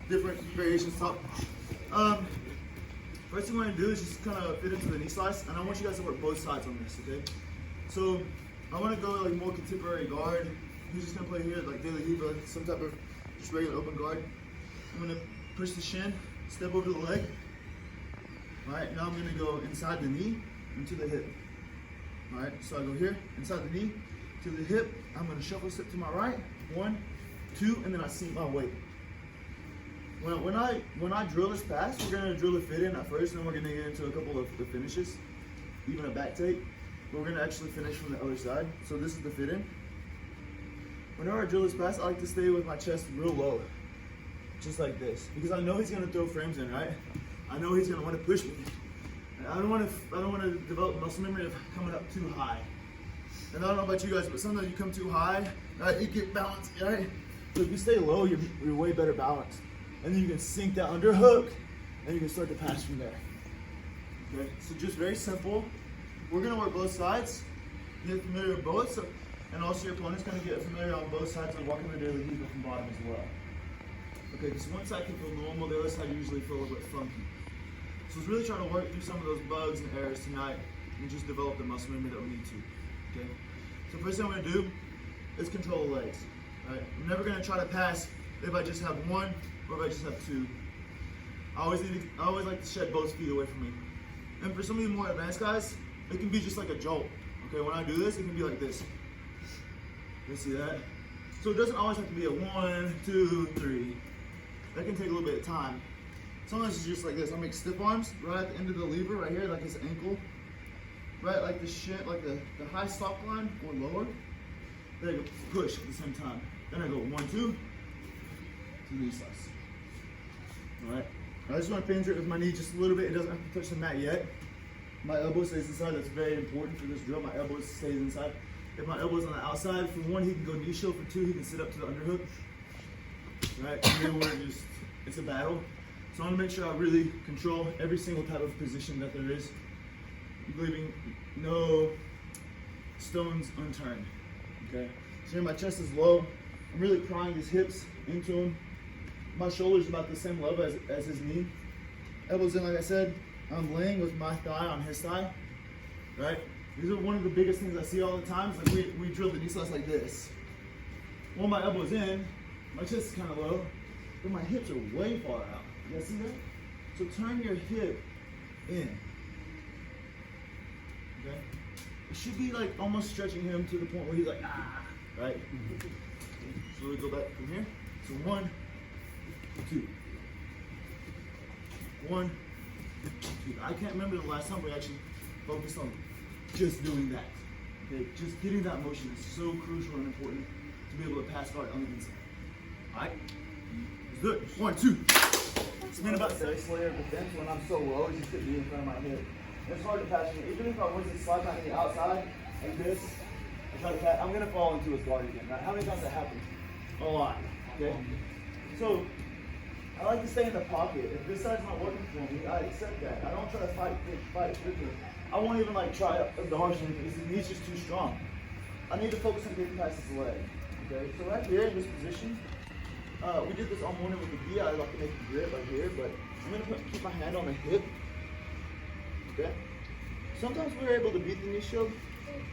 different variations top. First thing we're gonna do is just kind of fit into the knee slice, and I want you guys to work both sides on this, okay? So I want to go like more contemporary guard. Who's just gonna play here like De La Riva, some type of just regular open guard. I'm gonna push the shin, step over the leg. All right, now I'm gonna go inside the knee into the hip. All right, so I go here, inside the knee, to the hip. I'm gonna shuffle step to my right, 1, 2, and then I sink my weight. When I drill this pass, we're gonna drill the fit in at first, and then we're gonna get into a couple of the finishes, even a back take. But we're gonna actually finish from the other side. So this is the fit in. Whenever I drill this pass, I like to stay with my chest real low, just like this, because I know he's gonna throw frames in, right? I know he's gonna want to push me. I don't want to develop muscle memory of coming up too high. And I don't know about you guys, but sometimes you come too high, right? You get balanced, right? So if you stay low, you're way better balanced. And then you can sink that underhook, and you can start to pass from there. Okay, so just very simple. We're gonna work both sides, get familiar with both, so, and also your opponent's gonna get familiar on both sides and walking the De La Riva from bottom as well. Okay, because one side can feel normal, the other side usually feel a little bit funky. So let's really try to work through some of those bugs and errors tonight and just develop the muscle memory that we need to. Okay, so first thing I'm gonna do is control the legs. All right, I'm never gonna try to pass if I just have one or if I just have two. I always like to shed both feet away from me. And for some of you more advanced guys, it can be just like a jolt. Okay, when I do this, it can be like this. You see that? So it doesn't always have to be a 1, 2, 3. That can take a little bit of time. Sometimes it's just like this. I make stiff arms right at the end of the lever, right here, like his ankle. Right, like the shin, like the high stop line or lower. Then I go push at the same time. Then I go 1, 2, to knee slice. Alright. I just want to penetrate with my knee just a little bit. It doesn't have to touch the mat yet. My elbow stays inside. That's very important for this drill. My elbow stays inside. If my elbow's on the outside, for 1, he can go knee shield. For 2, he can sit up to the underhook. Right? And then we're just, it's a battle. So I want to make sure I really control every single type of position that there is, leaving no stones unturned. Okay? So here my chest is low. I'm really prying his hips into him. My shoulder's about the same level as his knee. Elbows in, like I said. I'm laying with my thigh on his thigh. Right? These are one of the biggest things I see all the time. Is like we drill the knee slice like this. When my elbow's in, my chest is kind of low, but my hips are way far out. You guys see that? So turn your hip in. Okay? It should be like almost stretching him to the point where he's like, ah, right? So we go back from here. So 1, 2. 1, 2. I can't remember the last time we actually focused on just doing that. Okay? Just getting that motion is so crucial and important to be able to pass guard on the inside. Alright? Let's do it. 1, 2. It's been about 6 layer of defense when I'm so low, it just could be in front of my hip. It's hard to pass me. Even if I was to slide my knee outside like this, I try to pass, I'm gonna fall into his guard again. Right? How many times that happens? A lot. Okay? So I like to stay in the pocket. If this side's not working for me, I accept that. I don't try to fight quickly. I won't even like try the harsh thing because his knee's just too strong. I need to focus on getting past his leg. Okay? So right here in this position, we did this all morning with the gi. I like to make a grip right here, but I'm gonna keep my hand on the hip. Okay. Sometimes we're able to beat the knee shield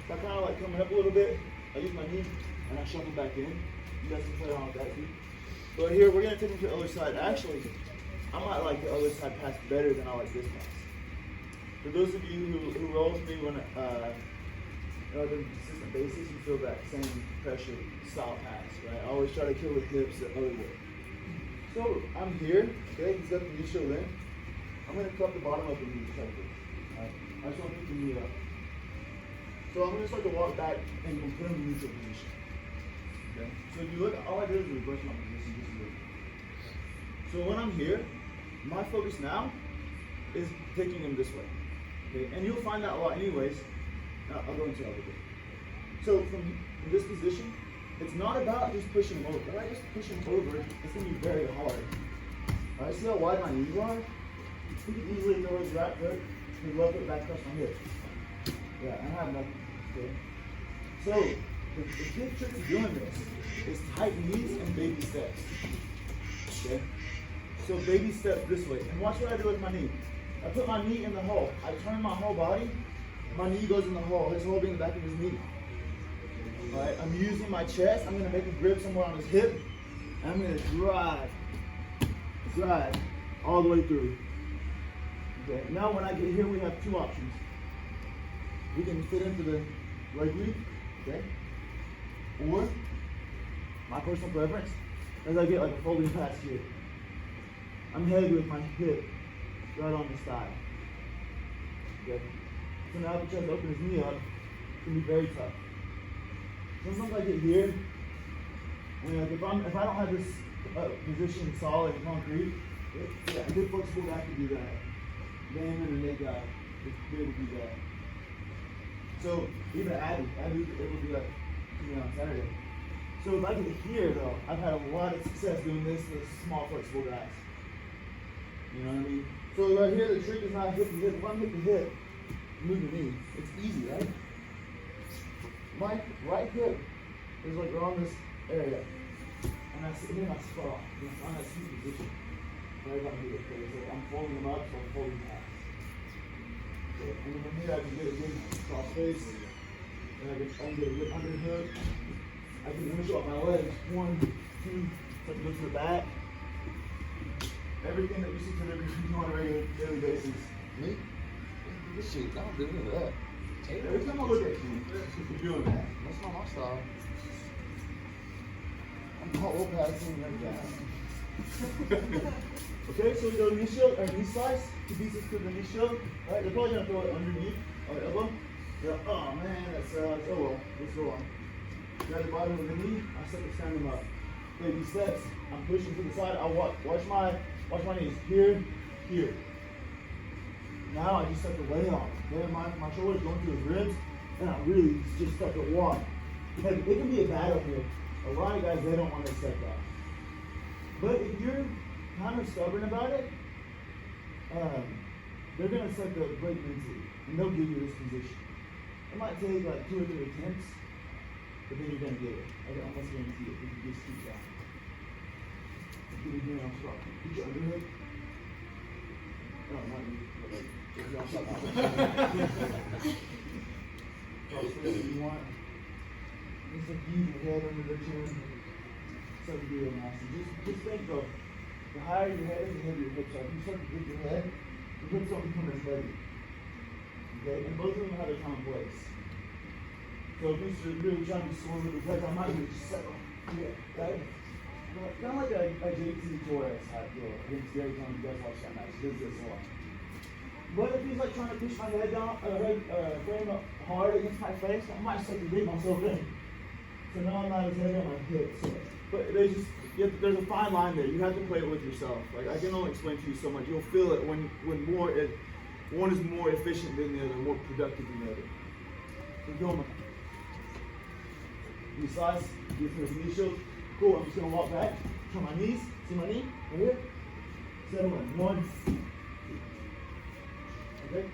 by kind of like coming up a little bit. I use my knee and I shuffle back in. You guys can play around with that too. But here we're gonna take him to the other side. Actually, I might like the other side pass better than I like this pass. For those of you who roll with me when on a consistent basis, you feel that same pressure style pass, right? I always try to kill the hips the other way. So I'm here, okay, he's got the knee shield in. I'm gonna cup the bottom of the knee just like this. Right? I just want to keep the knee up. So I'm gonna start to walk back and put him in neutral position. Okay? So if you look, all I did is reverse my position just a little bit. So when I'm here, my focus now is taking him this way. Okay? And you'll find that a lot anyways. I'll go into it a little bit. So from this position, it's not about just pushing over. If I just push him over, it's going to be very hard. Alright, see how wide my knees are? He can easily throw his right foot and left foot back across my hip. Yeah, I have nothing. Okay? So, the big trick to doing this is tight knees and baby steps. Okay? So baby step this way. And watch what I do with my knee. I put my knee in the hole. I turn my whole body. My knee goes in the hole. His hole being the back of his knee. Alright, I'm using my chest. I'm going to make a grip somewhere on his hip. And I'm going to drive all the way through. Okay, now when I get here, we have two options. We can fit into the leg leap, okay? Or, my personal preference, is I get like a folding pass here. I'm heavy with my hip right on the thigh. Okay? So now if he tries to open his knee up, it can be very tough. Sometimes I get here, and like if I don't have this position solid and concrete, yeah, a good flexible guy can do that. Man and a leg guy be able to do that. So even Abby was able to do that on Saturday. So if I get here though, I've had a lot of success doing this with small flexible guys. You know what I mean? So right here, the trick is not hip to hip. If I'm hip to hip, move the knee. It's easy, right? My right hip is like around this area. And I sit here and I spot. I'm in a sweet position. Right about here. Okay, so I'm folding them up, so I'm folding past. Okay, and then from here I can get a good cross face. And I can get a good underhook. I can finish off my legs. 1, 2, so I can go to the back. Everything that you see to do on a regular daily basis. Me? This shit, I don't do none of that. Every time I look at you, you're doing that. That's not my style. I'm whole passing like that. Okay, so we go knee shield or knee slice. He beats us to the knee shield. Alright, they're probably gonna throw it underneath our elbow. Yeah, oh man, that sucks. Oh well, let's go on. Grab the bottom of the knee, I start to stand them up. Baby steps, I'm pushing to the side, I'll watch my knees. Here. Now I just start to lay on. Okay, my shoulders going through his ribs, and I really just start to walk. Like, it can be a battle here. A lot of guys, they don't want to step out. But if you're kind of stubborn about it, they're going to start to break mentally, and they'll give you this position. It might take like 2 or 3 attempts, but then you're going to get it. I can almost guarantee it if you just keep going. Get it here on strong. Get your underhook. No, not you, but like, if you're on top of it. Cross fit if you want. Just like use your head under the chin. Something real nasty. Just think of the higher your head is, the heavier your hips are. If you start to hit your head, the hips don't become as heavy. Okay? And both of them have their common place. So if you're really trying to be sore with the legs, I might even just settle. Yeah, right? Kind of like a JT Torres type deal against Gary Tony. You guys watch that match. He does this a lot. But if he's like trying to push my head down, frame up hard against my face, I might start to dig myself in. So now I'm not as heavy on my hips. So. But there's a fine line there. You have to play it with yourself. Like I can only explain to you so much. You'll feel it when one is more efficient than the other, more productive than the other. So go on. Knee slice, get to the knee shield. Cool, I'm just gonna walk back, turn my knees, see my knee, right here. Settle in, 1, 2. Okay?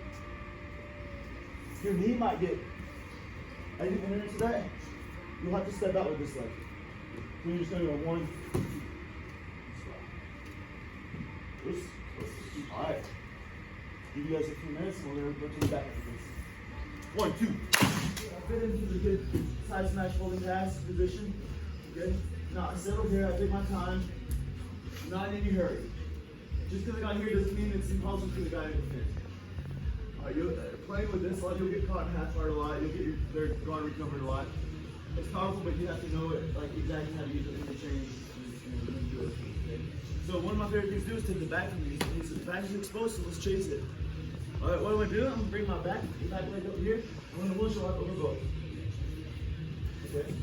Your knee might get, as you enter into that, you'll have to step out with this leg. So you're just gonna go 1, 2, stop. Alright. Give you guys a few minutes and we're gonna go to the back after this. 1, 2. I fit into the good side smash folding pass position. Okay? Now I settle here, I take my time, not in any hurry. Just because I got here doesn't mean it's impossible for the guy to defend. Playing with this, you'll get caught in half guard a lot, you'll get their guard recovered a lot. It's powerful, but you have to know it, like exactly how to use it in the change and do it. Okay? So one of my favorite things to do is take the back from these. The back is exposed, so let's chase it. Alright, what I'm going to do, I'm going to bring my back leg up here, I'm going to one shot over both. Okay?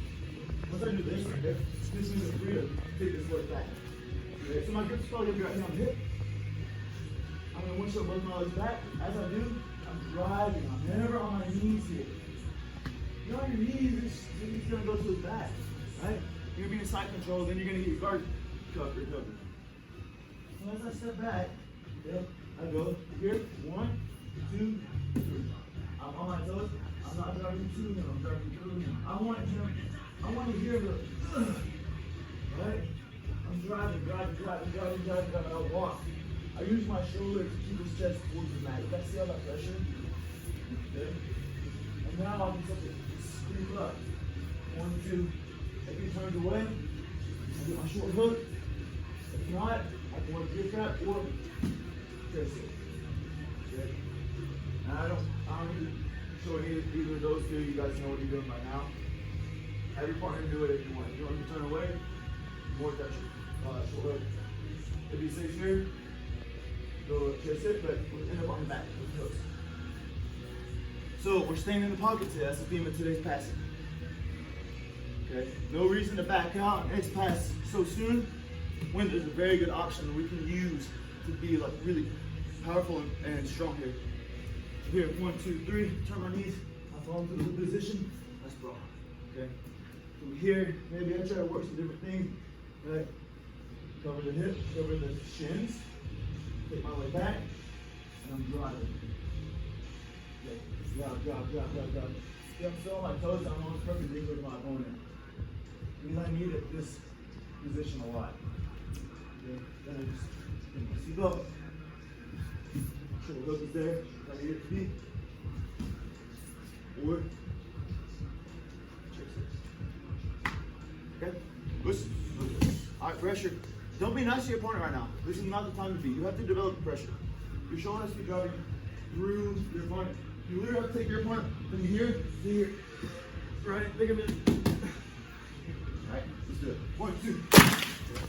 Once I do this, okay, this means I'm free to take this leg back. Okay, so my grip's probably going to be right here on the hip. I'm going to one shot both my legs back. As I do, I'm driving. I'm never on my knees here. You're on your knees, it's going to go to the back. Right? You're going to be in side control, then you're going to get your guard recovered. So as I step back, okay, I go here, 1, 2, 3. I'm on my toes. I'm not driving to him, I'm driving through him. I want to hear the, right? I'm driving. I walk. I use my shoulder to keep his chest towards the mat. You guys see all that pressure? Okay. And now I'll do something. Scoop up. 1, 2. Take your turns away. I get my short hook. If not, I can work your trap or press it. Okay. Now I don't need to show either of those two. You guys know what you're doing by now. Have your partner do it if you want. If you want to turn away, more that short hook. If he stays here, go chest it, but we'll end up on the back with the hooks. So we're staying in the pocket today. That's the theme of today's passing. Okay. No reason to back out and X pass so soon when there's a very good option that we can use to be like really powerful and strong here. Here, 1, 2, 3, turn my knees, I fall into the position, that's broad. Okay. From here, maybe I try to work some different things. Right? Cover the hips, cover the shins, take my way back, and I'm driving. Okay. Drop. See, I'm still on my toes, I'm almost perfectly with my opponent. Because I need this position a lot. Okay. Then I just get my seat up. Shoulder hook is there, right here to be. Or okay, listen. Alright, pressure. Don't be nice to your opponent right now. This is not the time to be. You have to develop pressure. Your shoulder has to be driving through your opponent. You literally have to take your opponent from here to here. Right? Think of it. Alright, let's do it. 1, 2.